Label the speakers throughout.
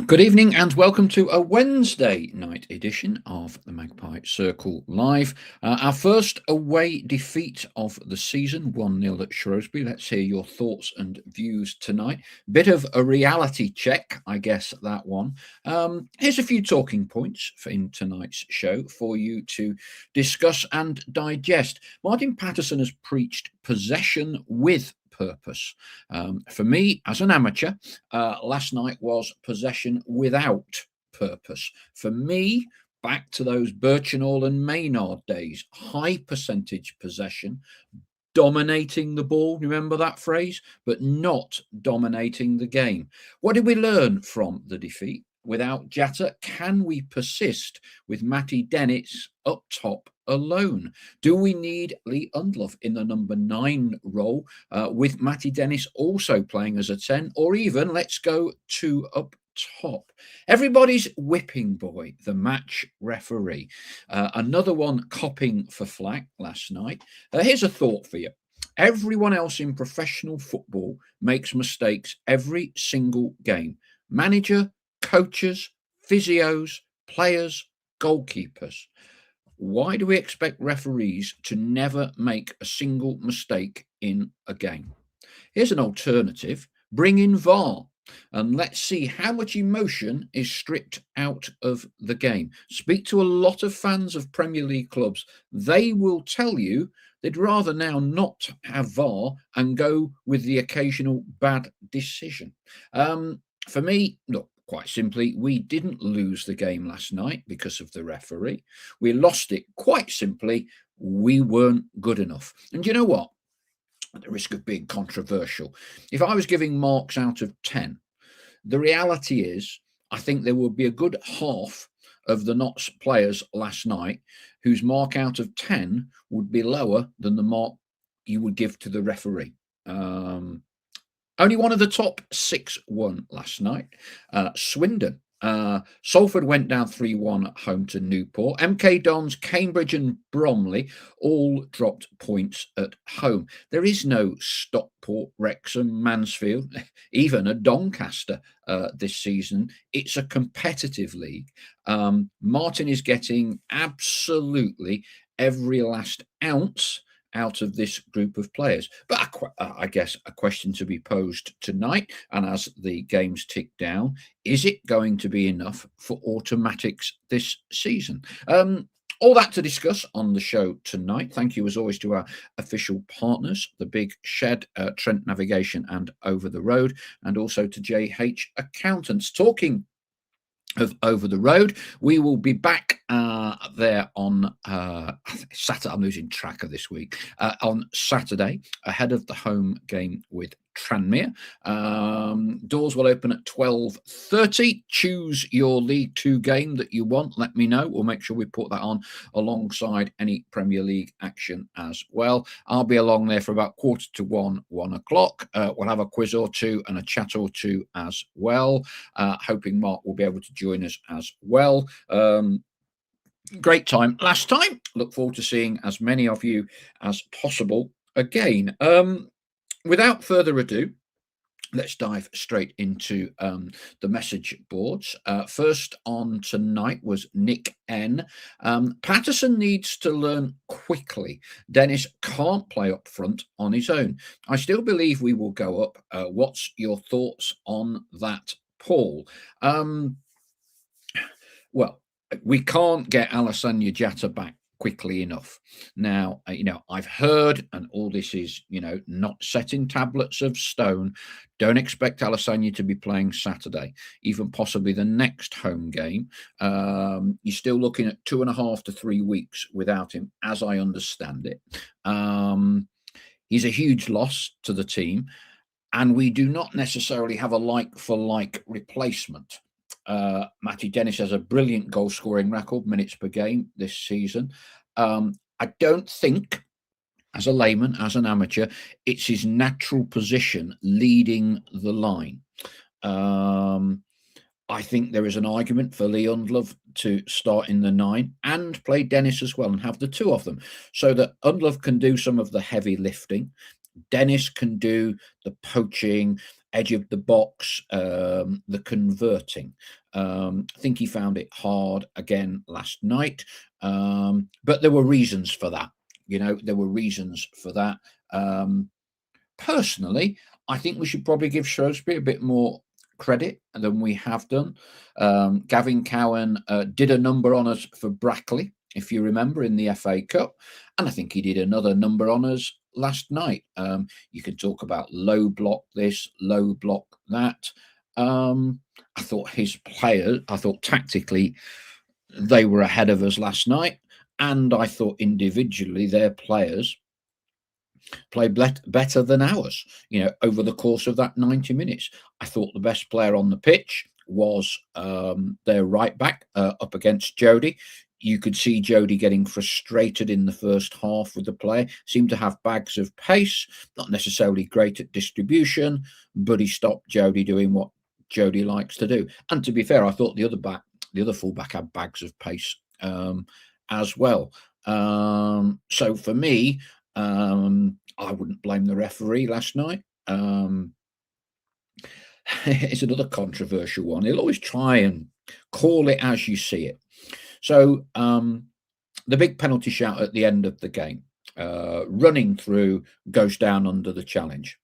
Speaker 1: Good evening and welcome to a Wednesday night edition of the Magpie Circle Live. Our first away defeat of the season, 1-0 at Shrewsbury. Let's hear your thoughts and views tonight. Bit of a reality check, I guess, that one. Here's a few talking points in tonight's show for you to discuss and digest. Martin Patterson has preached possession with purpose. For me, as an amateur, last night was possession without purpose. For me, back to those Birchenall and Maynard days, high percentage possession, dominating the ball, remember that phrase, but not dominating the game. What did we learn from the defeat? Without Jatta, can we persist with Matty Dennis up top alone? Do we need Lee Undloff in the number 9 role with Matty Dennis also playing as a 10, or even let's go 2 up top? Everybody's whipping boy, the match referee. Another one copping for flack last night. Here's a thought for you. Everyone else in professional football makes mistakes every single game. Manager, coaches, physios, players, goalkeepers. Why do we expect referees to never make a single mistake in a game? Here's an alternative. Bring in VAR and let's see how much emotion is stripped out of the game. Speak to a lot of fans of Premier League clubs. They will tell you they'd rather now not have VAR and go with the occasional bad decision. For me, look, quite simply, we didn't lose the game last night because of the referee. We lost it quite simply. We weren't good enough. And you know what? At the risk of being controversial, if I was giving marks out of 10, the reality is I think there would be a good half of the Notts players last night whose mark out of 10 would be lower than the mark you would give to the referee. Only one of the top 6 won last night. Swindon. Salford went down 3-1 at home to Newport. MK Dons, Cambridge and Bromley all dropped points at home. There is no Stockport, Wrexham, Mansfield, even a Doncaster this season. It's a competitive league. Martin is getting absolutely every last ounce out of this group of players. But I guess a question to be posed tonight, and as the games tick down, is it going to be enough for automatics this season? All that to discuss on the show tonight. Thank you, as always, to our official partners, The Big Shed, Trent Navigation and Over the Road, and also to JH Accountants. Talking of Over the Road, we will be back there on Saturday. I'm losing track of this week. On Saturday, ahead of the home game with Tranmere. Doors will open at 12:30. Choose your League 2 game that you want. Let me know. We'll make sure we put that on alongside any Premier League action as well. I'll be along there for about 1:45, 1 o'clock. We'll have a quiz or two and a chat or two as well. Hoping Mark will be able to join us as well. Great time last time. Look forward to seeing as many of you as possible again. Without further ado, let's dive straight into the message boards. First on tonight was Nick N. Patterson needs to learn quickly. Dennis can't play up front on his own. I still believe we will go up. What's your thoughts on that, Paul? Well, we can't get Alassane Jatta back quickly enough. Now, I've heard, and all this is, not set in tablets of stone. Don't expect Alassane to be playing Saturday, even possibly the next home game. You're still looking at 2.5 to 3 weeks without him, as I understand it. He's a huge loss to the team, and we do not necessarily have a like-for-like replacement. Matty Dennis has a brilliant goal scoring record, minutes per game this season. I don't think, as a layman, as an amateur, it's his natural position leading the line. I think there is an argument for Lee Undloff to start in the 9 and play Dennis as well and have the 2 of them so that Undloff can do some of the heavy lifting. Dennis can do the poaching edge of the box, the converting. I think he found it hard again last night, but there were reasons for that. There were reasons for that. Um, Personally, I think we should probably give Shrewsbury a bit more credit than we have done. Gavin Cowan did a number on us for Brackley, if you remember, in the FA Cup, and I think he did another number on us last night. You can talk about low block this, low block that. I thought his players, I thought tactically they were ahead of us last night, and I thought individually their players played better than ours, over the course of that 90 minutes. I thought the best player on the pitch was their right back up against Jody. You could see Jody getting frustrated in the first half with the play, seemed to have bags of pace, not necessarily great at distribution, but he stopped Jody doing what Jody likes to do. And to be fair, I thought the other fullback had bags of pace as well. So for me, I wouldn't blame the referee last night. It's another controversial one. He'll always try and call it as you see it. So the big penalty shout at the end of the game, running through, goes down under the challenge.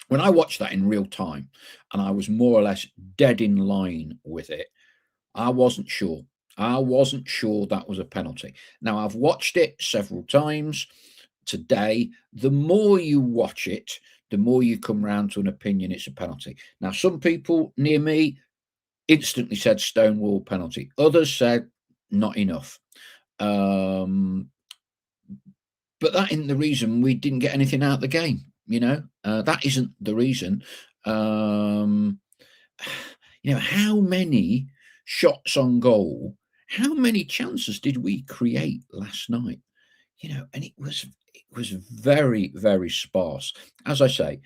Speaker 1: When I watched that in real time, and I was more or less dead in line with it, I wasn't sure. I wasn't sure that was a penalty. Now, I've watched it several times today. The more you watch it, the more you come round to an opinion it's a penalty. Now, some people near me instantly said stonewall penalty. Others said not enough. But that isn't the reason we didn't get anything out of the game. That isn't the reason. How many shots on goal, how many chances did we create last night? And it was very, very sparse. As I say,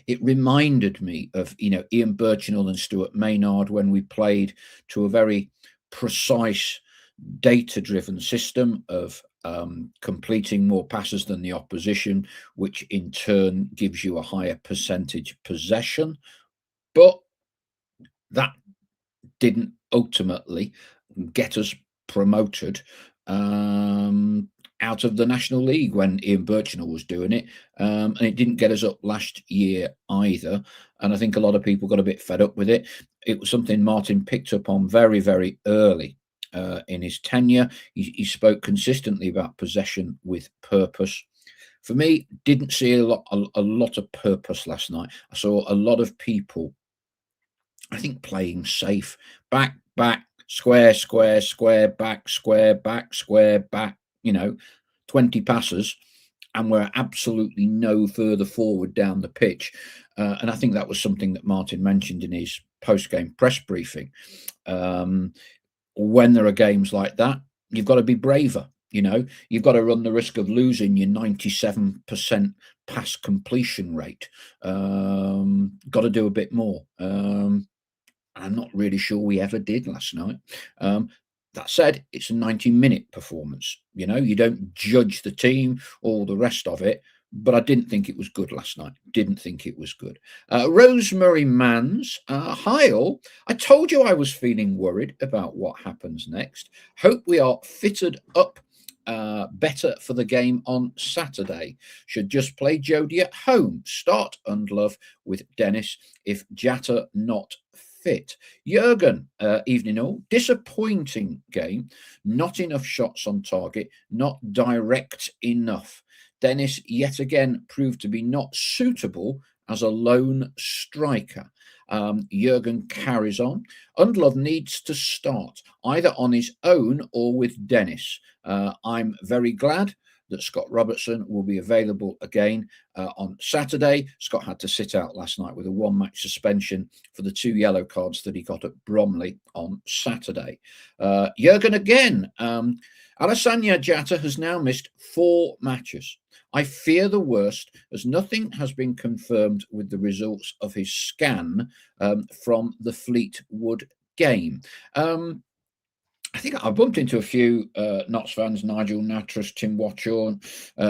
Speaker 1: it reminded me of Ian Birchinall and Stuart Maynard when we played to a very precise, data-driven system of completing more passes than the opposition, which in turn gives you a higher percentage possession. But that didn't ultimately get us promoted out of the National League when Ian Birchinall was doing it. And it didn't get us up last year either. And I think a lot of people got a bit fed up with it. It was something Martin picked up on very, very early in his tenure. He spoke consistently about possession with purpose. For me, didn't see a lot of purpose last night. I saw a lot of people, I think, playing safe. Back, square, back, square, back, 20 passes, and we're absolutely no further forward down the pitch. And I think that was something that Martin mentioned in his post-game press briefing. When there are games like that, you've got to be braver. You've got to run the risk of losing your 97% pass completion rate. Got to do a bit more. I'm not really sure we ever did last night. That said, it's a 90-minute performance. You don't judge the team, all the rest of it. But I didn't think it was good last night. Didn't think it was good. Rosemary Manns, hi all. I told you I was feeling worried about what happens next. Hope we are fitted up better for the game on Saturday. Should just play Jody at home. Start Undlove with Dennis if Jatta not fit. Jurgen, evening all. Disappointing game. Not enough shots on target. Not direct enough. Dennis yet again proved to be not suitable as a lone striker. Jurgen carries on. Undlove needs to start either on his own or with Dennis. I'm very glad that Scott Robertson will be available again on Saturday. Scott had to sit out last night with a one-match suspension for the 2 yellow cards that he got at Bromley on Saturday. Jurgen again. Alassane Jatta has now missed 4 matches. I fear the worst, as nothing has been confirmed with the results of his scan from the Fleetwood game. I think I bumped into a few Notts fans, Nigel Nattrass, Tim Watchorn,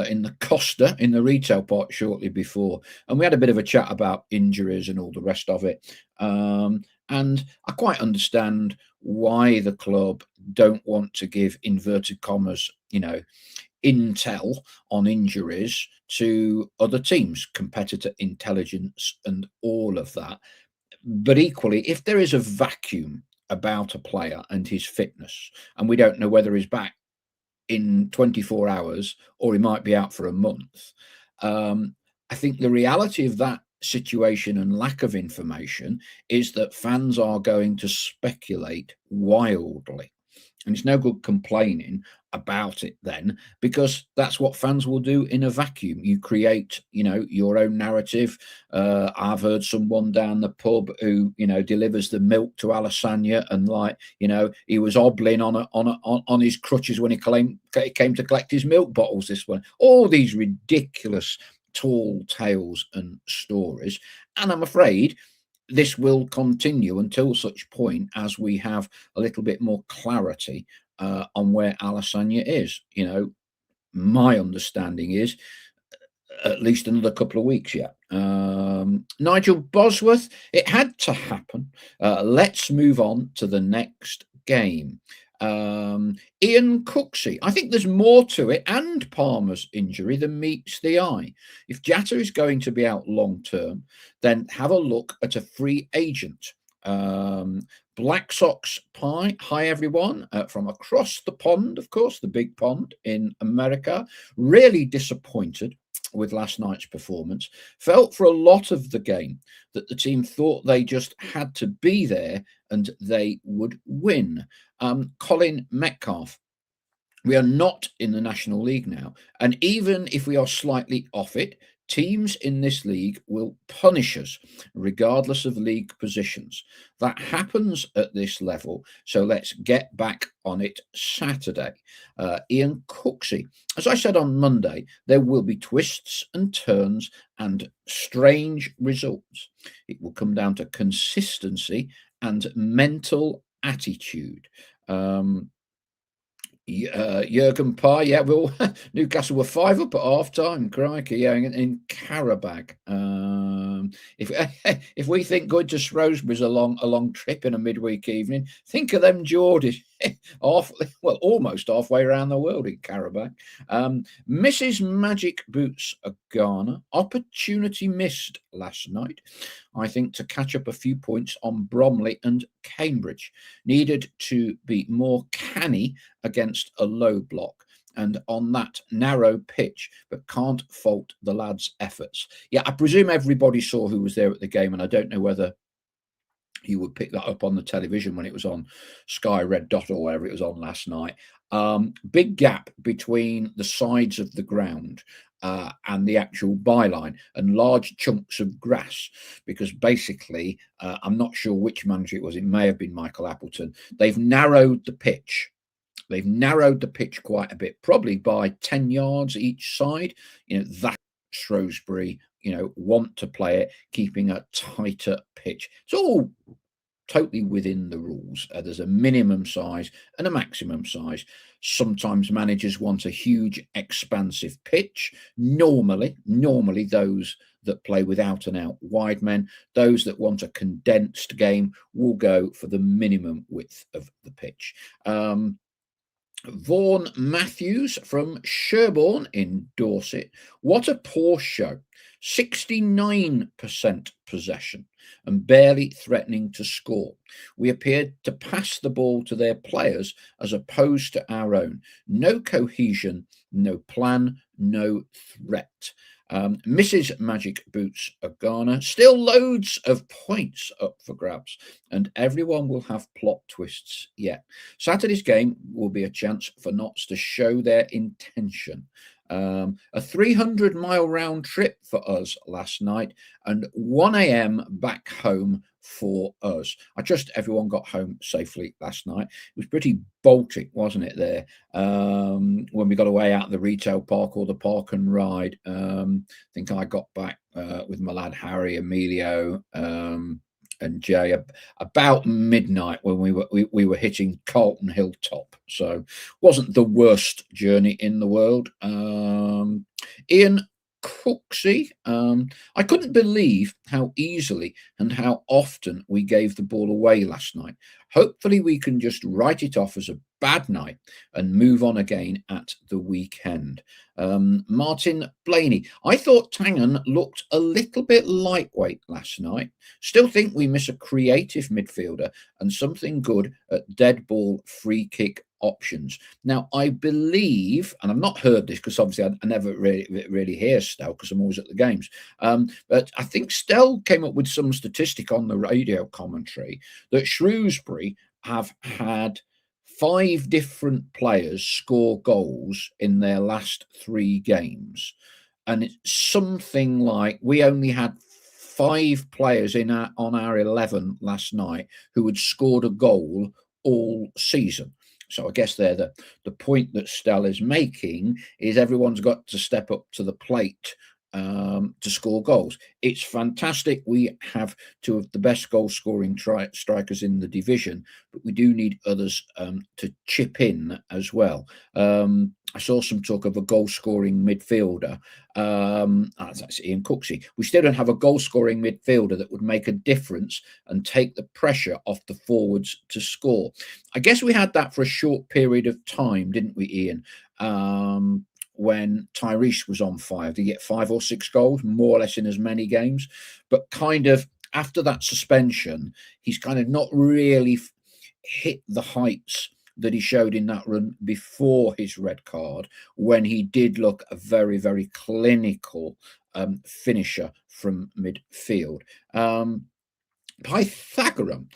Speaker 1: in the Costa in the retail park shortly before, and we had a bit of a chat about injuries and all the rest of it. And I quite understand why the club don't want to give inverted commas, intel on injuries to other teams, competitor intelligence, and all of that. But equally, if there is a vacuum about a player and his fitness, and we don't know whether he's back in 24 hours or he might be out for a month, I think the reality of that situation and lack of information is that fans are going to speculate wildly. And it's no good complaining about it then, because that's what fans will do in a vacuum. You create, your own narrative. I've heard someone down the pub who, delivers the milk to Alessandra, and he was hobbling on his crutches when he came to collect his milk bottles. This one, all these ridiculous tall tales and stories, and I'm afraid this will continue until such point as we have a little bit more clarity on where Alessandra is. My understanding is at least another couple of weeks yet. Nigel Bosworth, it had to happen. Let's move on to the next game. Ian Cooksey, I think there's more to it and Palmer's injury than meets the eye. If Jatta is going to be out long term, then have a look at a free agent. Black Sox Pie, hi everyone, from across the pond, of course, the big pond in America. Really disappointed with last night's performance. Felt for a lot of the game that the team thought they just had to be there and they would win. Colin Metcalf, we are not in the National League now. And even if we are slightly off it, teams in this league will punish us regardless of league positions. That happens at this level. So let's get back on it Saturday. Ian Cooksey, as I said on Monday, there will be twists and turns and strange results. It will come down to consistency and mental attitude. Jurgen Parr, yeah, well, Newcastle were 5 up at half time. Crikey, yeah, in Karabakh. If if we think going to Shrewsbury's a long trip in a midweek evening, think of them Geordies, almost halfway around the world in Karabakh. Mrs. Magic Boots Ghana, opportunity missed last night, I think, to catch up a few points on Bromley and Cambridge. Needed to be more canny against a low block and on that narrow pitch, but can't fault the lads' efforts. Yeah, I presume everybody saw who was there at the game, and I don't know whether you would pick that up on the television when it was on Sky Red Dot or wherever it was on last night. Big gap between the sides of the ground and the actual byline, and large chunks of grass, because basically, I'm not sure which manager it was. It may have been Michael Appleton. They've narrowed the pitch. They've narrowed the pitch quite a bit, probably by 10 yards each side. That Shrewsbury, want to play it, keeping a tighter pitch. It's all totally within the rules. There's a minimum size and a maximum size. Sometimes managers want a huge, expansive pitch. Normally those that play without and out wide men, those that want a condensed game, will go for the minimum width of the pitch. Vaughan Matthews from Sherborne in Dorset. What a poor show. 69% possession and barely threatening to score. We appeared to pass the ball to their players as opposed to our own. No cohesion, no plan, no threat. Mrs. Magic Boots Ghana, still loads of points up for grabs, and everyone will have plot twists yet. Saturday's game will be a chance for Notts to show their intention. A 300-mile round trip for us last night, and 1 a.m. back home for us. I trust everyone got home safely last night. It was pretty Baltic, wasn't it, there? When we got away out of the retail park or the park and ride. I think I got back with my lad Harry, Emilio, and Jay about midnight when we were hitting Carlton Hill top. So wasn't the worst journey in the world. Ian Cooksey, I couldn't believe how easily and how often we gave the ball away last night. Hopefully we can just write it off as a bad night and move on again at the weekend. Martin Blaney, I thought Tangen looked a little bit lightweight last night. Still think we miss a creative midfielder and something good at dead ball free kick options. Now, I believe, and I've not heard this because obviously I never really hear Stell because I'm always at the games, but I think Stell came up with some statistic on the radio commentary that Shrewsbury have had 5 different players score goals in their last 3 games. And it's something like we only had 5 players on our 11 last night who had scored a goal all season. So I guess they're the point that Stell is making is everyone's got to step up to the plate to score goals. It's fantastic. We have 2 of the best goal scoring strikers in the division, but we do need others to chip in as well. I saw some talk of a goal scoring midfielder. That's Ian Cooksey. We still don't have a goal scoring midfielder that would make a difference and take the pressure off the forwards to score. I guess we had that for a short period of time, didn't we, Ian? When Tyrese was on fire, did he get 5 or 6 goals, more or less in as many games? But kind of after that suspension, he's kind of not really hit the heights that he showed in that run before his red card, when he did look a very, very clinical finisher from midfield. Pythagorean,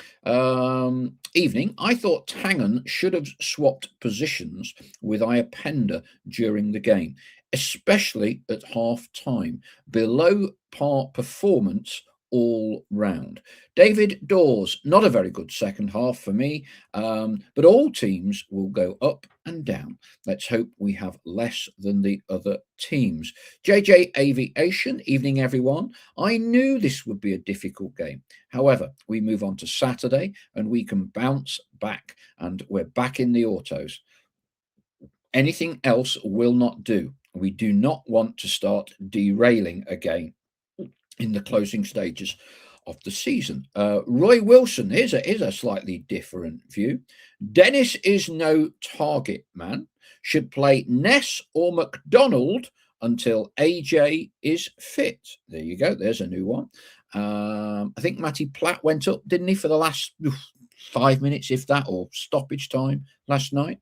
Speaker 1: evening. I thought Tangen should have swapped positions with Iapenda during the game, especially at half time. Below par performance all round. David Dawes, not a very good second half for me, but all teams will go up and down. Let's hope we have less than the other teams. JJ Aviation, evening everyone. I knew this would be a difficult game. However, we move on to Saturday and we can bounce back and we're back in the autos. Anything else will not do. We do not want to start derailing again in the closing stages of the season. Roy Wilson, here's a slightly different view. Dennis is no target man. Should play Ness or McDonald until AJ is fit. There you go. There's a new one. I think Matty Platt went up, didn't he, for the last 5 minutes, if that, or stoppage time last night.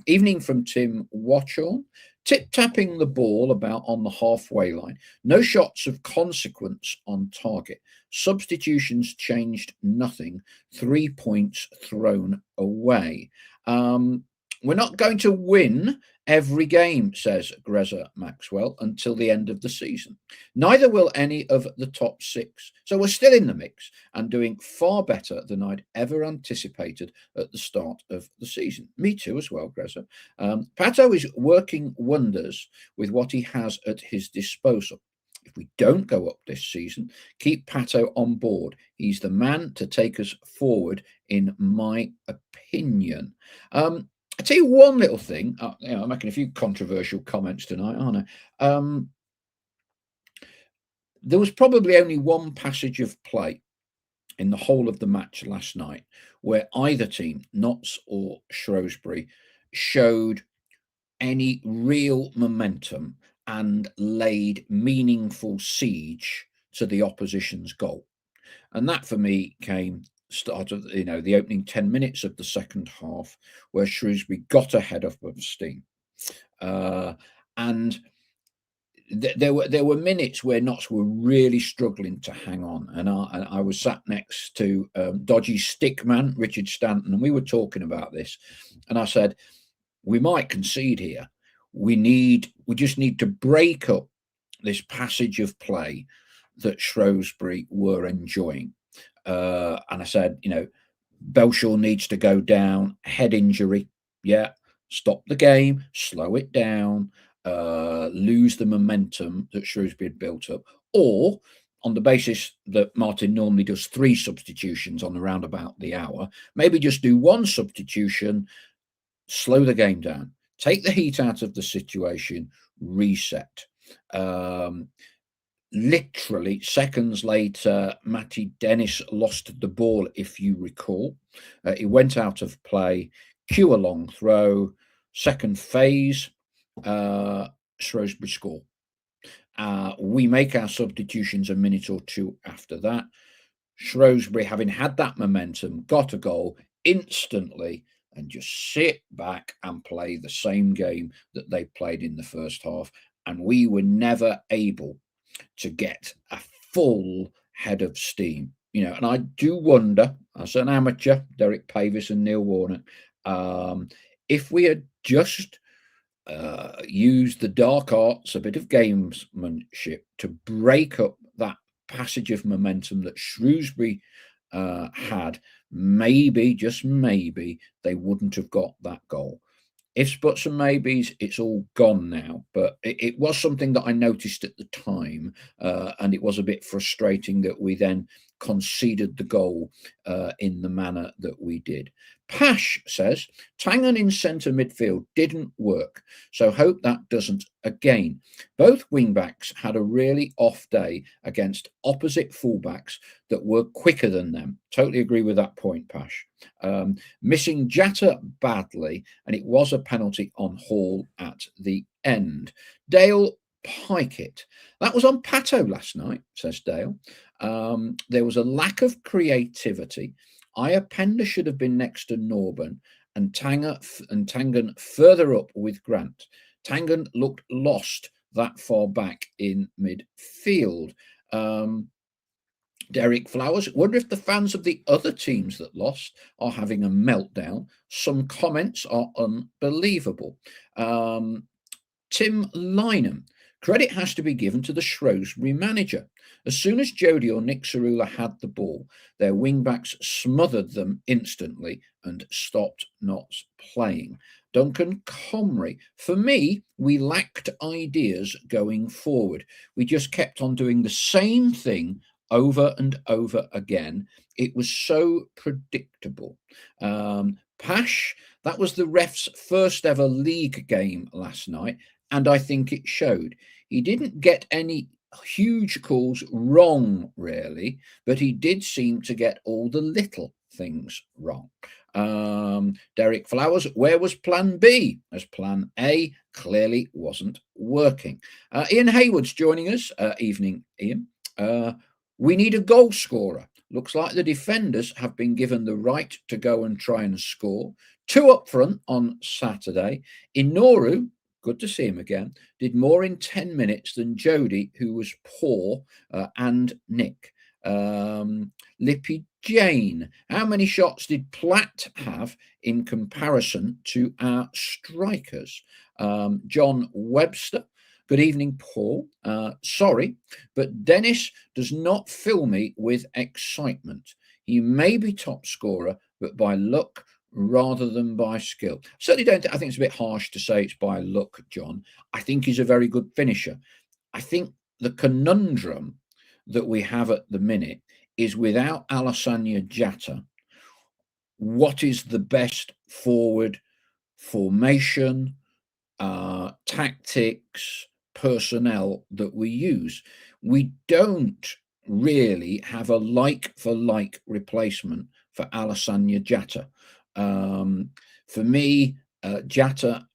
Speaker 1: Evening from Tim Watchorn. Tip-tapping the ball about on the halfway line. No shots of consequence on target. Substitutions changed nothing. 3 points thrown away. We're not going to win every game, says Greza Maxwell, until the end of the season. Neither will any of the top 6. So we're still in the mix and doing far better than I'd ever anticipated at the start of the season. Me too as well, Greza. Patto is working wonders with what he has at his disposal. If we don't go up this season, keep Patto on board. He's the man to take us forward, in my opinion. I tell you one little thing. I'm making a few controversial comments tonight, aren't I? There was probably only one passage of play in the whole of the match last night where either team, Notts or Shrewsbury, showed any real momentum and laid meaningful siege to the opposition's goal. And that for me came start of the opening 10 minutes of the second half, where Shrewsbury got ahead of steam. And there were minutes where Notts were really struggling to hang on, and I was sat next to dodgy stick man Richard Stanton, and we were talking about this, and I said, we might concede here. We just need to break up this passage of play that Shrewsbury were enjoying. And I said, Belshaw needs to go down, head injury. Yeah, stop the game, slow it down, lose the momentum that Shrewsbury had built up. Or on the basis that Martin normally does 3 substitutions on around about the hour, maybe just do 1 substitution, slow the game down, take the heat out of the situation, reset. Literally seconds later, Matty Dennis lost the ball, if you recall. He went out of play, cue a long throw, second phase, Shrewsbury score. We make our substitutions a minute or two after that. Shrewsbury, having had that momentum, got a goal instantly and just sit back and play the same game that they played in the first half. And we were never able to get a full head of steam. And I do wonder, as an amateur, Derek Pavis and Neil Warnock, if we had just used the dark arts, a bit of gamesmanship to break up that passage of momentum that Shrewsbury had, maybe, just maybe, they wouldn't have got that goal. Ifs, buts, and maybes, it's all gone now. But it was something that I noticed at the time, and it was a bit frustrating that we then conceded the goal in the manner that we did. Pash says, Tangan in centre midfield didn't work, so hope that doesn't again. Both wing-backs had a really off day against opposite full-backs that were quicker than them. Totally agree with that point, Pash. Missing Jatta badly, and it was a penalty on Hall at the end. Dale Pikett. That was on Patto last night, says Dale. There was a lack of creativity. Iapenda should have been next to Norburn and Tangan further up with Grant. Tangan looked lost that far back in midfield. Derek Flowers, wonder if the fans of the other teams that lost are having a meltdown. Some comments are unbelievable. Tim Lynham, credit has to be given to the Shrewsbury manager. As soon as Jody or Nick Cerula had the ball, their wing-backs smothered them instantly and stopped not playing. Duncan Comrie, for me, we lacked ideas going forward. We just kept on doing the same thing over and over again. It was so predictable. Pash, that was the ref's first ever league game last night, and I think it showed. He didn't get any huge calls wrong, really, but he did seem to get all the little things wrong. Derek Flowers, where was plan B? As plan A clearly wasn't working. Ian Hayward's joining us. Evening, Ian. We need a goal scorer. Looks like the defenders have been given the right to go and try and score. 2 up front on Saturday. Inoru, good to see him again, did more in 10 minutes than Jody, who was poor, and Nick. Lippy Jane, how many shots did Platt have in comparison to our strikers? John Webster, good evening, Paul. Sorry, but Dennis does not fill me with excitement. He may be top scorer, but by luck rather than by skill. Certainly don't. I think it's a bit harsh to say it's by luck, John. I think he's a very good finisher. I think the conundrum that we have at the minute is, without Alassane Jatta, what is the best forward formation, tactics, personnel that we use? We don't really have a like-for-like replacement for Alassane Jatta. For me, Jatta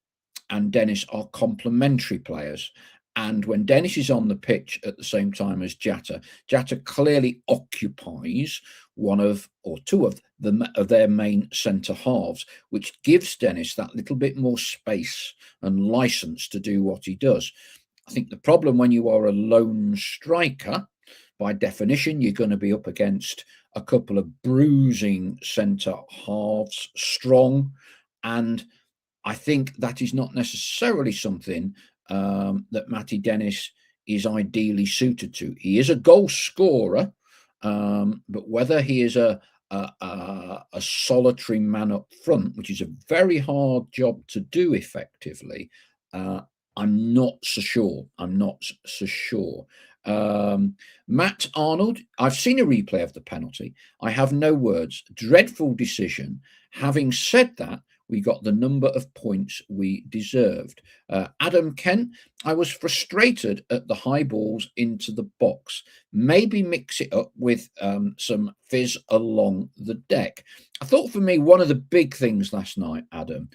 Speaker 1: and Dennis are complementary players. And when Dennis is on the pitch at the same time as Jatta, Jatta clearly occupies one of or two of their main centre halves, which gives Dennis that little bit more space and license to do what he does. I think the problem when you are a lone striker, by definition, you're going to be up against a couple of bruising centre halves, strong, and I think that is not necessarily something that Matty Dennis is ideally suited to. He is a goal scorer, but whether he is a solitary man up front, which is a very hard job to do effectively, I'm not so sure. Matt Arnold, I've seen a replay of the penalty. I have no words. Dreadful decision. Having said that, we got the number of points we deserved. Adam Kent, I was frustrated at the high balls into the box. Maybe mix it up with some fizz along the deck. I thought for me, one of the big things last night, Adam,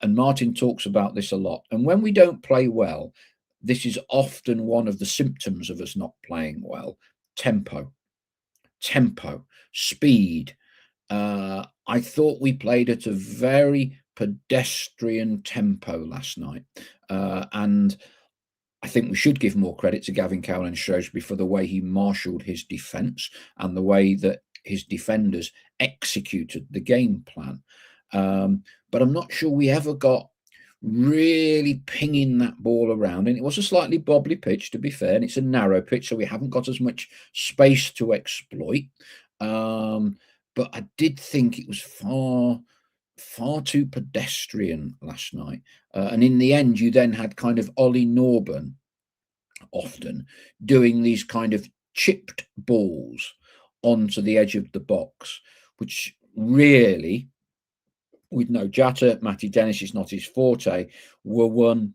Speaker 1: and Martin talks about this a lot, and when we don't play well, this is often one of the symptoms of us not playing well. Tempo, tempo, speed. I thought we played at a very pedestrian tempo last night. And I think we should give more credit to Gavin Cowell and Shrewsbury for the way he marshalled his defence and the way that his defenders executed the game plan. But I'm not sure we ever got really pinging that ball around. And it was a slightly bobbly pitch, to be fair, and it's a narrow pitch, so we haven't got as much space to exploit. But I did think it was far too pedestrian last night. And in the end, you then had kind of Ollie Norburn often doing these kind of chipped balls onto the edge of the box, which really, with no Jatta, Matty Dennis is not his forte, were won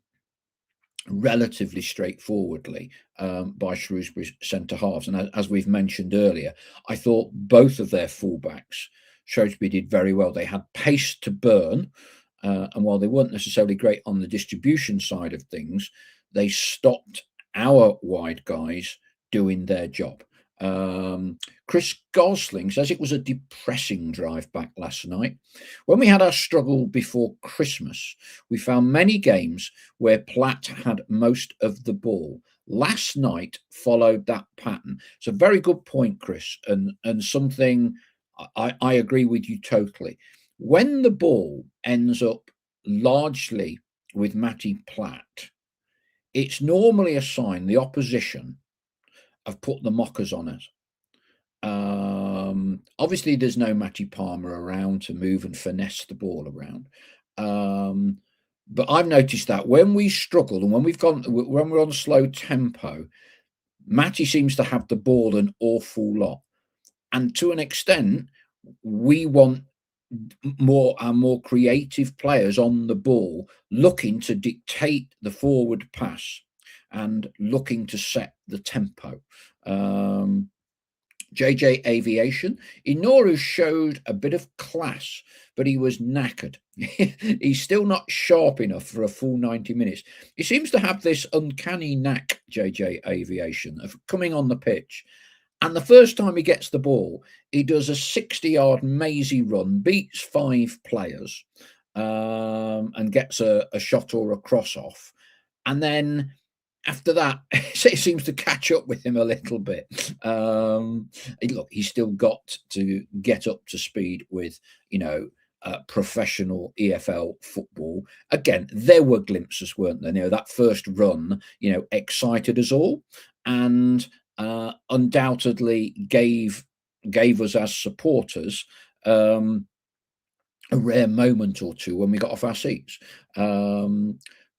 Speaker 1: relatively straightforwardly by Shrewsbury's centre halves. And as we've mentioned earlier, I thought both of their fullbacks, Shrewsbury did very well. They had pace to burn, and while they weren't necessarily great on the distribution side of things, they stopped our wide guys doing their job. Chris Gosling says it was a depressing drive back last night. When we had our struggle before Christmas, we found many games where Platt had most of the ball. Last night followed that pattern. It's a very good point, Chris, and something I agree with you totally. When the ball ends up largely with Matty Platt, it's normally a sign the opposition have put the mockers on us. Obviously, there's no Matty Palmer around to move and finesse the ball around. But I've noticed that when we struggle and when we're on slow tempo, Matty seems to have the ball an awful lot. And to an extent, we want more creative players on the ball looking to dictate the forward pass and looking to set the tempo. JJ Aviation, Inoru showed a bit of class, but he was knackered. He's still not sharp enough for a full 90 minutes. He seems to have this uncanny knack, JJ Aviation, of coming on the pitch. And the first time he gets the ball, he does a 60-yard mazy run, beats 5 players, and gets a shot or a cross off. And then after that, it seems to catch up with him a little bit. Look, he's still got to get up to speed with, professional EFL football. Again, there were glimpses, weren't there? That first run, excited us all, and undoubtedly gave us as supporters a rare moment or two when we got off our seats.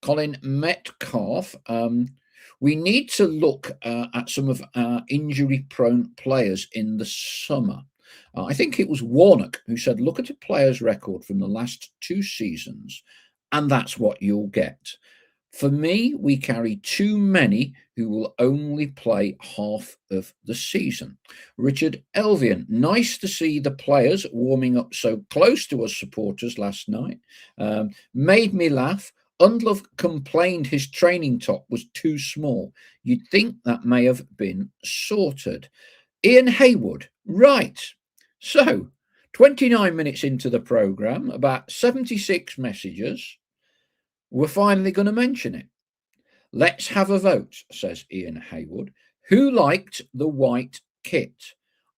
Speaker 1: Colin Metcalf, we need to look at some of our injury-prone players in the summer. I think it was Warnock who said, look at a player's record from the last 2 seasons, and that's what you'll get. For me, we carry too many who will only play half of the season. Richard Elvian, nice to see the players warming up so close to us supporters last night. Made me laugh. Undlove complained his training top was too small. You'd think that may have been sorted. Ian Haywood, right. So, 29 minutes into the programme, about 76 messages. We're finally going to mention it. Let's have a vote, says Ian Haywood. Who liked the white kit?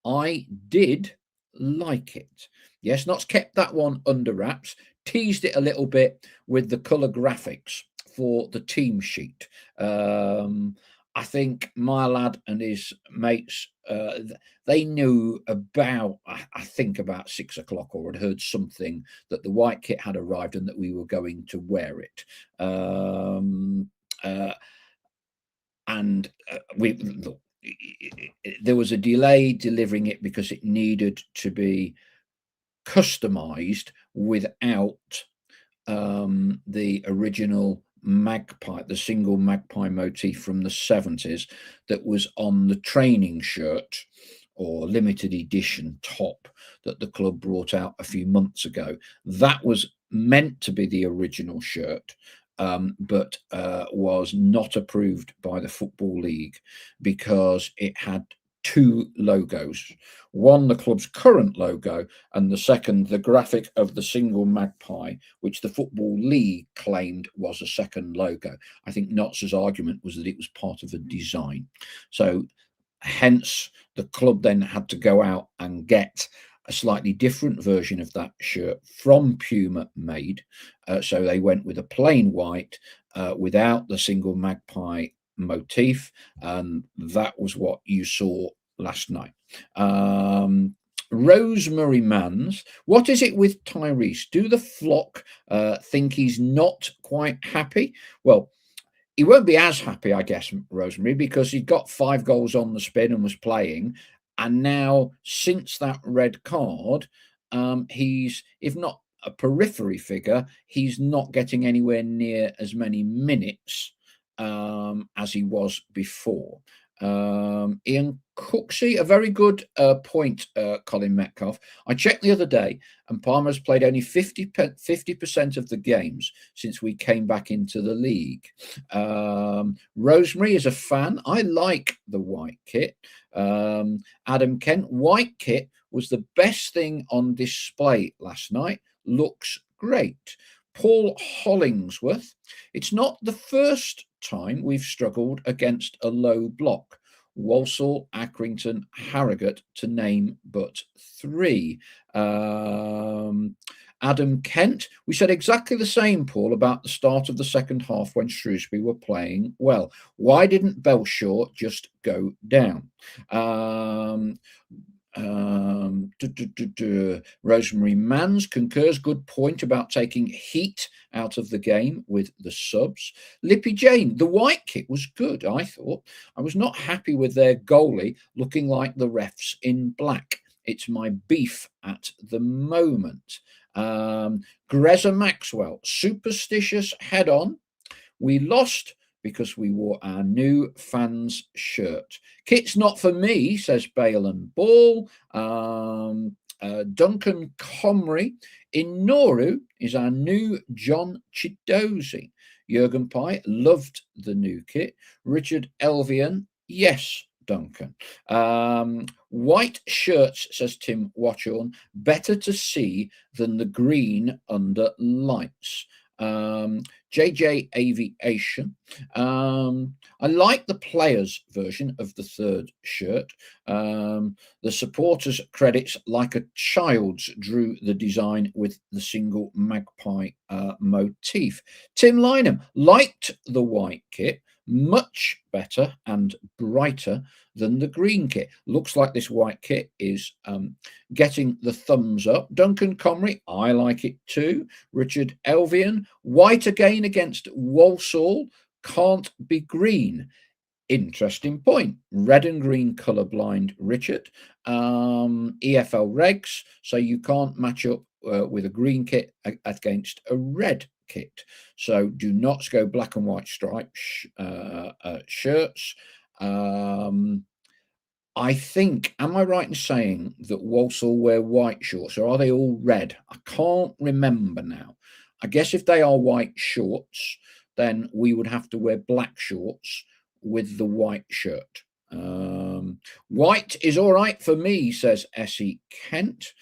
Speaker 1: I did like it. Yes, Not's kept that one under wraps, teased it a little bit with the colour graphics for the team sheet. I think my lad and his mates, they knew about, I think about 6 o'clock, or had heard something that the white kit had arrived and that we were going to wear it. And and there was a delay delivering it because it needed to be customized without the original Magpie, the single Magpie motif from the 70s that was on the training shirt or limited edition top that the club brought out a few months ago. That was meant to be the original shirt, but was not approved by the Football League because it had two logos. One, the club's current logo, and the second, the graphic of the single magpie, which the Football League claimed was a second logo. I think Knotz's argument was that it was part of a design. So hence, the club then had to go out and get a slightly different version of that shirt from Puma made. So they went with a plain white without the single magpie motif. And that was what you saw last night. Rosemary Mans, what is it with Tyrese? Do the flock think he's not quite happy? Well, he won't be as happy, I guess, Rosemary, because he got 5 goals on the spin and was playing. And now, since that red card, he's, if not a periphery figure, he's not getting anywhere near as many minutes as he was before. Ian Cooksey, a very good point, Colin Metcalf. I checked the other day, and Palmer's played only 50% of the games since we came back into the league. Rosemary is a fan. I like the white kit. Adam Kent, white kit was the best thing on display last night. Looks great. Paul Hollingsworth, it's not the first time we've struggled against a low block. Walsall, Accrington, Harrogate, to name but 3. Adam Kent, we said exactly the same, Paul, about the start of the second half when Shrewsbury were playing well. Why didn't Belshaw just go down? Rosemary Mans concurs, good point about taking heat out of the game with the subs. Lippy Jane, the white kit was good, I thought. I was not happy with their goalie looking like the refs in black. It's my beef at the moment. Greza Maxwell, superstitious head on. We lost because we wore our new fans shirt. Kit's not for me, says Bale and Ball. Duncan Comrie, in Noru is our new John Chidozi. Jurgen Pye loved the new kit. Richard Elvian, yes, Duncan. White shirts, says Tim Watchorn, better to see than the green under lights. JJ Aviation. I like the players' version of the third shirt. The supporters' credits, like a child's, drew the design with the single magpie motif. Tim Lynham liked the white kit, much better and brighter than the green kit. Looks like this white kit is getting the thumbs up. Duncan Comrie, I like it too. Richard Elvian, white again against Walsall, can't be green. Interesting point. Red and green colourblind, Richard. EFL regs, so you can't match up with a green kit against a red kit. So do not go black and white stripes shirts. I think, am I right in saying that Walsall wear white shorts, or are they all red? I can't remember now. I guess if they are white shorts, then we would have to wear black shorts with the white shirt. White is all right for me, says Essie Kent.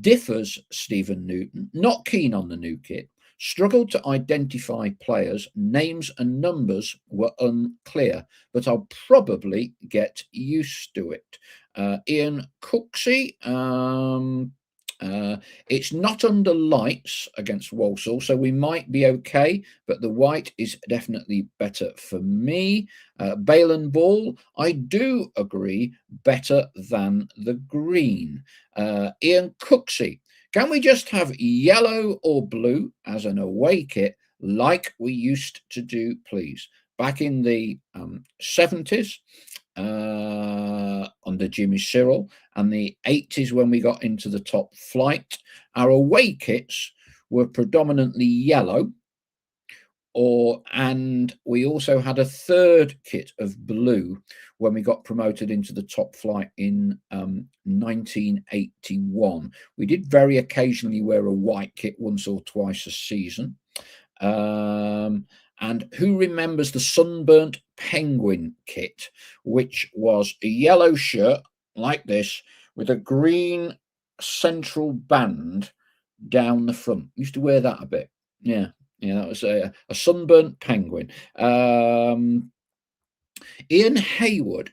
Speaker 1: Differs Stephen Newton, not keen on the new kit. Struggled to identify players, names and numbers were unclear, but I'll probably get used to it. Ian Cooksey, it's not under lights against Walsall, so we might be okay, but the white is definitely better for me. Bale and Ball, I do agree, better than the green. Ian Cooksey, can we just have yellow or blue as an away kit like we used to do, please? back in the 70s under Jimmy Cyril, and the 80s when we got into the top flight. Our away kits were predominantly yellow, and we also had a third kit of blue when we got promoted into the top flight in 1981. We did very occasionally wear a white kit once or twice a season. And who remembers the sunburnt penguin kit, which was a yellow shirt like this with a green central band down the front? Used to wear that a bit. Yeah. Yeah, that was a sunburnt penguin. Ian Hayward,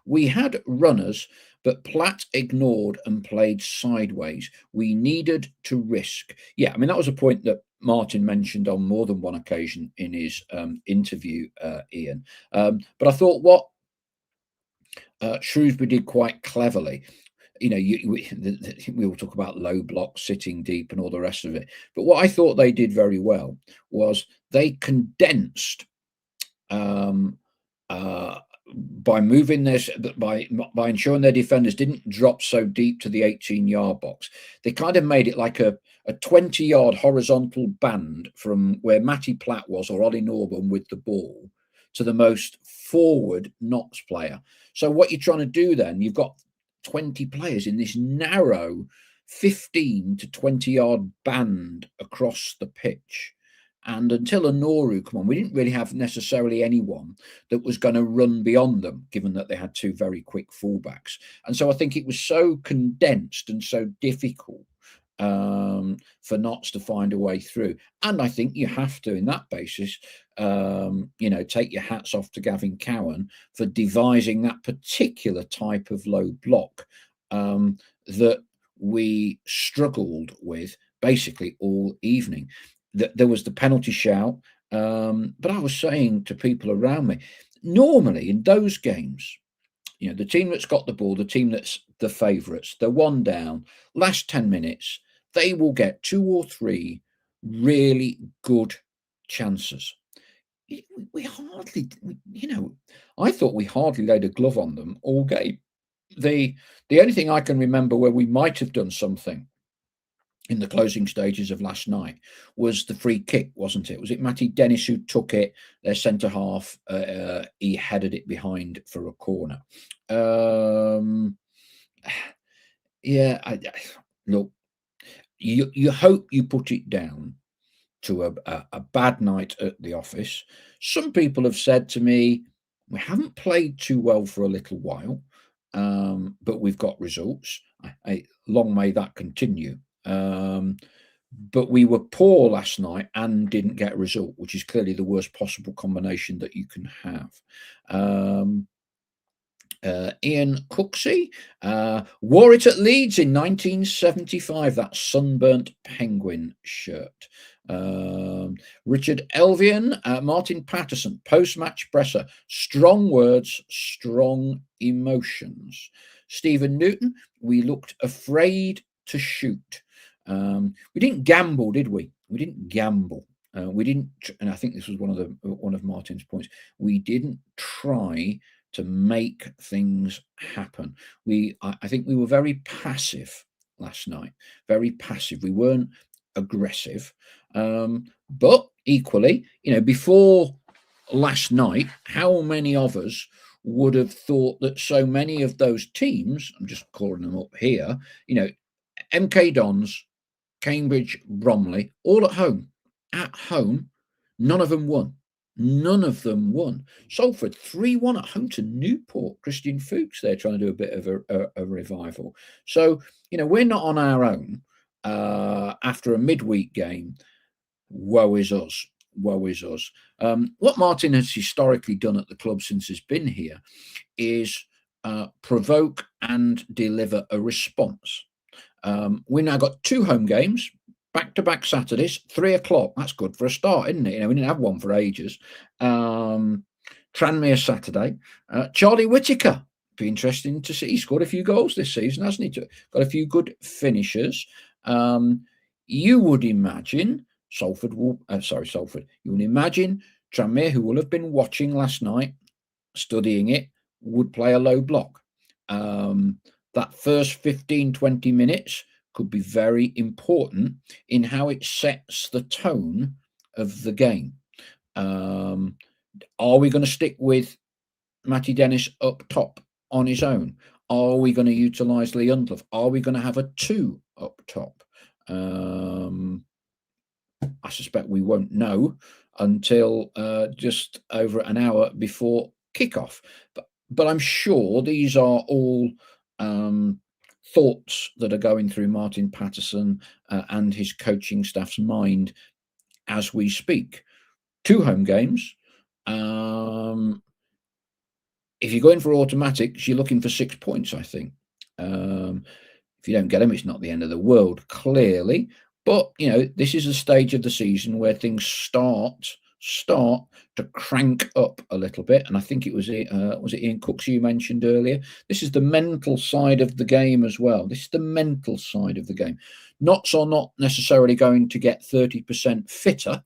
Speaker 1: we had runners, but Platt ignored and played sideways. We needed to risk. Yeah, I mean, that was a point that Martin mentioned on more than one occasion in his interview, Ian. But I thought what Shrewsbury did quite cleverly, we all talk about low block, sitting deep, and all the rest of it. But what I thought they did very well was they condensed by moving this, by ensuring their defenders didn't drop so deep to the 18-yard box. They kind of made it like a 20-yard horizontal band from where Matty Platt was or Ollie Norburn with the ball to the most forward Notts player. So what you're trying to do then, you've got 20 players in this narrow 15 to 20-yard band across the pitch. And until Anoru come on, we didn't really have necessarily anyone that was going to run beyond them, given that they had two very quick fullbacks. And so I think it was so condensed and so difficult for Notts to find a way through. And I think you have to, in that basis, take your hats off to Gavin Cowan for devising that particular type of low block that we struggled with basically all evening. There was the penalty shout, but I was saying to people around me, normally in those games, the team that's got the ball, the team that's the favourites, they're one down, last 10 minutes, they will get 2 or 3 really good chances. We hardly, I thought we hardly laid a glove on them all game. The only thing I can remember where we might have done something in the closing stages of last night was the free kick, wasn't it? Was it Matty Dennis who took it? Their centre half, he headed it behind for a corner. Look, you hope you put it down to a bad night at the office. Some people have said to me, we haven't played too well for a little while, but we've got results. Long may that continue. But we were poor last night and didn't get a result, which is clearly the worst possible combination that you can have. Ian Cooksey wore it at Leeds in 1975, that sunburnt penguin shirt. Richard Elvian, Martin Patterson, post-match presser, strong words, strong emotions. Stephen Newton, we looked afraid to shoot. We didn't gamble, did we? We didn't gamble. We didn't, and I think this was one of Martin's points. We didn't try to make things happen. I think we were very passive last night. Very passive. We weren't aggressive. But equally, before last night, how many of us would have thought that so many of those teams, I'm just calling them up here, MK Dons, Cambridge, Bromley, all at home, none of them won. None of them won. Salford 3-1 at home to Newport. Christian Fuchs there trying to do a bit of a revival. So, we're not on our own after a midweek game. Woe is us. Woe is us. What Martin has historically done at the club since he's been here is provoke and deliver a response. We now got 2 home games, back-to-back Saturdays, 3:00. That's good for a start, isn't it? We didn't have one for ages. Tranmere Saturday. Charlie Whittaker, be interesting to see. He scored a few goals this season, hasn't he? Got a few good finishers. You would imagine Salford. You would imagine Tranmere, who will have been watching last night, studying it, would play a low block. That first 15, 20 minutes could be very important in how it sets the tone of the game. Are we going to stick with Matty Dennis up top on his own? Are we going to utilise Lee Undloff? Are we going to have a two up top? I suspect we won't know until just over an hour before kickoff. But I'm sure these are all thoughts that are going through Martin Patterson and his coaching staff's mind as we speak. 2 home games. If you're going for automatics, you're looking for 6 points, I think. If you don't get them, it's not the end of the world, clearly. But, this is a stage of the season where things start to crank up a little bit. And I think it was Ian Cooks you mentioned earlier. This is the mental side of the game as well. This is the mental side of the game. Knots are not necessarily going to get 30% fitter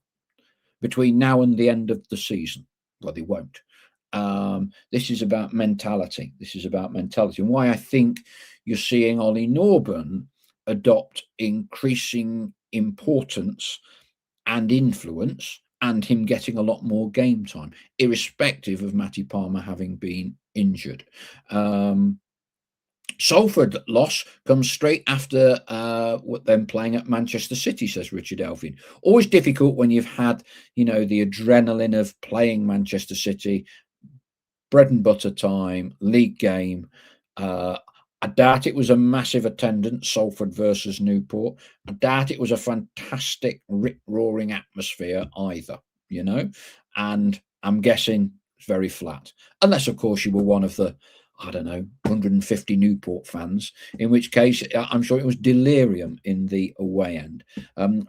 Speaker 1: between now and the end of the season. Well, they won't. This is about mentality. And why I think you're seeing Ollie Norburn adopt increasing importance and influence, and him getting a lot more game time, irrespective of Matty Palmer having been injured. Salford loss comes straight after them playing at Manchester City, says Richard Elvin. Always difficult when you've had, the adrenaline of playing Manchester City, bread and butter time, league game. I doubt it was a massive attendance, Salford versus Newport. I doubt it was a fantastic, rip-roaring atmosphere either, and I'm guessing it's very flat. Unless, of course, you were one of the, 150 Newport fans, in which case I'm sure it was delirium in the away end.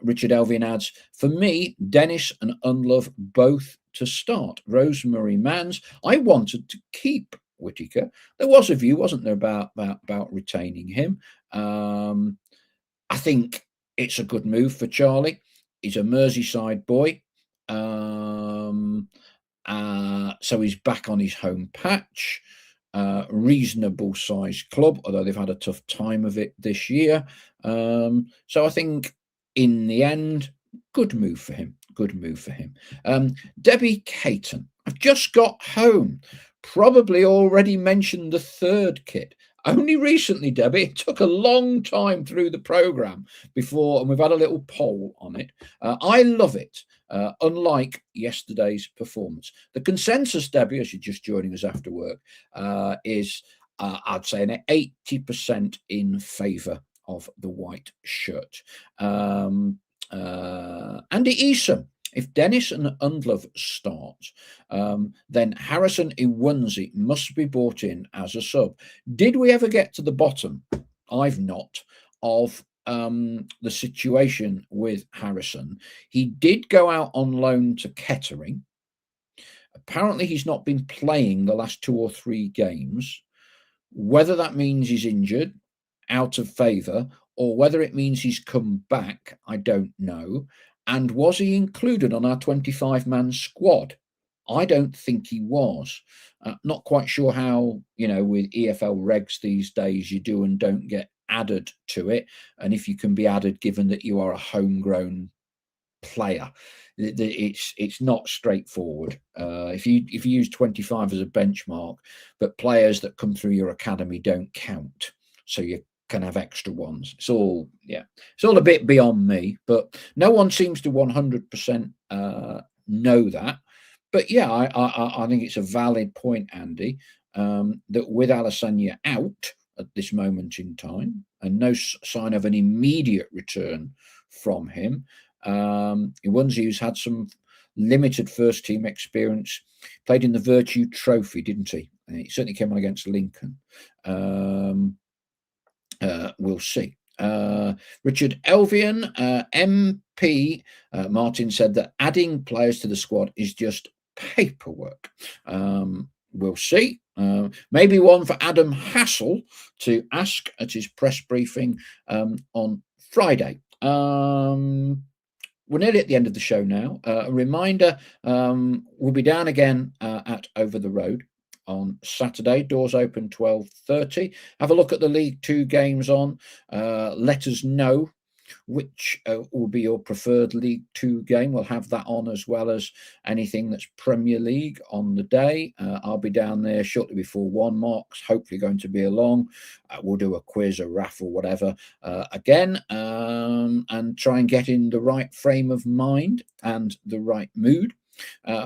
Speaker 1: Richard Elvin adds, for me, Dennis and Undloff both to start. Rosemary Mans, I wanted to keep Whittaker. There was a view, wasn't there, about retaining him. I think it's a good move for Charlie. He's a Merseyside boy. So he's back on his home patch. Reasonable sized club, although they've had a tough time of it this year. So I think in the end, good move for him. Debbie Caton, I've just got home. Probably already mentioned the third kit. Only recently, Debbie. It took a long time through the programme before, and we've had a little poll on it. I love it, unlike yesterday's performance. The consensus, Debbie, as you're just joining us after work, is, I'd say, an 80% in favour of the white shirt. Andy Eason. If Dennis and Undloff start, then Harrison Iwunzi must be brought in as a sub. Did we ever get to the bottom? I've not, of the situation with Harrison. He did go out on loan to Kettering. Apparently, he's not been playing the last 2 or 3 games. Whether that means he's injured, out of favour, or whether it means he's come back, I don't know. And was he included on our 25-man squad? I don't think he was. Not quite sure how, with EFL regs these days, you do and don't get added to it. And if you can be added, given that you are a homegrown player, it's not straightforward. If you use 25 as a benchmark, but players that come through your academy don't count, so you can have extra ones. It's all a bit beyond me, but no one seems to 100% know that. But I think it's a valid point, Andy, that with Alessandro out at this moment in time and no sign of an immediate return from him, Iwunzi, who's had some limited first team experience, played in the Virtue Trophy, didn't he? He certainly came on against Lincoln. We'll see. Richard Elvian, MP, Martin said that adding players to the squad is just paperwork. We'll see. Maybe one for Adam Hassel to ask at his press briefing on Friday. we're nearly at the end of the show now. A reminder, we'll be down again at Over the Road on Saturday. Doors open 12:30. Have a look at the League Two games on. Let us know which will be your preferred League Two game. We'll have that on, as well as anything that's Premier League on the day. I'll be down there shortly before one. Mark's hopefully going to be along. We'll do a quiz, a raffle, whatever, again, and try and get in the right frame of mind and the right mood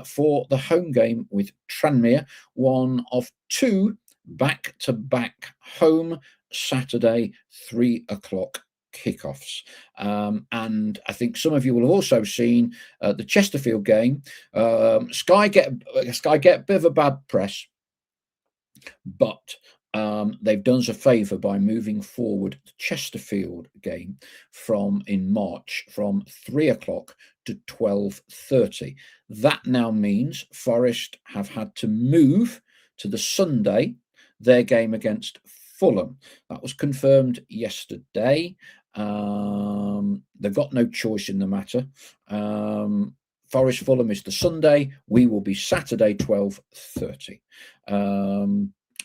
Speaker 1: for the home game with Tranmere, one of two back-to-back home Saturday 3 o'clock kickoffs. And I think some of you will have also seen the Chesterfield game. Sky get a bit of a bad press, but they've done us a favour by moving forward the Chesterfield game in March from 3 o'clock to 12:30. That now means Forest have had to move to the Sunday their game against Fulham. That was confirmed yesterday. They've got no choice in the matter. Forest Fulham is the Sunday. We will be Saturday 12:30.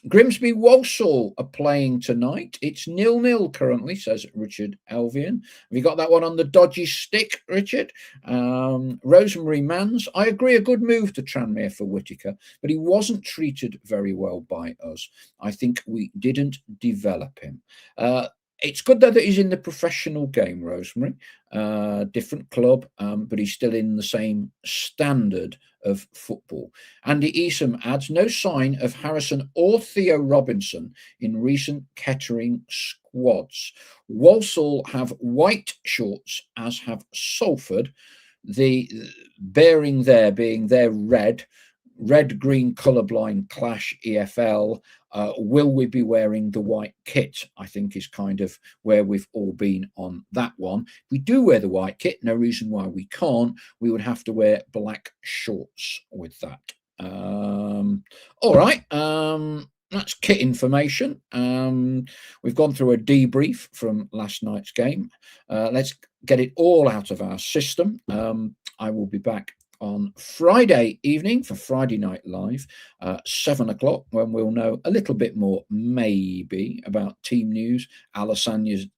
Speaker 1: Grimsby Walsall are playing tonight. It's 0-0 currently, says Richard Elvian. Have you got that one on the dodgy stick, Richard? Rosemary Mans, I agree, a good move to Tranmere for Whittaker, but he wasn't treated very well by us. I think we didn't develop him. It's good though that he's in the professional game, Rosemary. Different club, but he's still in the same standard of football. Andy Easom adds, no sign of Harrison or Theo Robinson in recent Kettering squads. Walsall have white shorts, as have Salford. The bearing there being their red-green colourblind clash EFL. Will we be wearing the white kit? I think is kind of where we've all been on that one. If we do wear the white kit, no reason why we can't. We would have to wear black shorts with that. All right. That's kit information. We've gone through a debrief from last night's game. Let's get it all out of our system. I will be back on Friday evening for Friday Night Live, 7 o'clock, when we'll know a little bit more, maybe, about team news, Alassane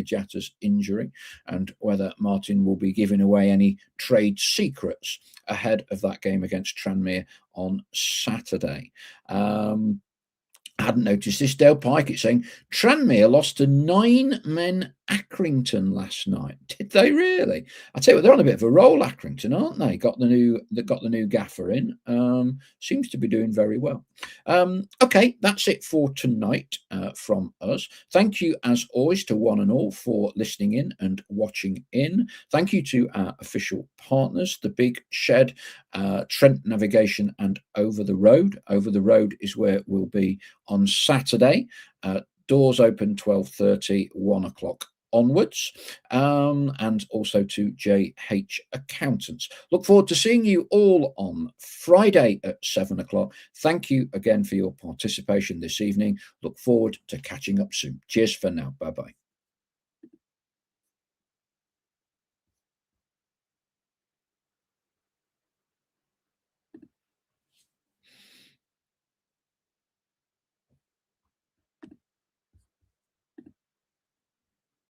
Speaker 1: Jatta's injury, and whether Martin will be giving away any trade secrets ahead of that game against Tranmere on Saturday. I hadn't noticed this. Dale Pike, it's saying Tranmere lost to 9-men Accrington last night. Did they really? I tell you what, they're on a bit of a roll, Accrington, aren't they? Got the new gaffer in. Seems to be doing very well. Okay, that's it for tonight from us. Thank you, as always, to one and all for listening in and watching in. Thank you to our official partners, the Big Shed, Trent Navigation, and Over the Road. Over the Road is where we'll be on Saturday. Doors open 12:30, 1 o'clock onwards, and also to JH Accountants. Look forward to seeing you all on Friday at 7 o'clock. Thank you again for your participation this evening. Look forward to catching up soon. Cheers for now. Bye-bye.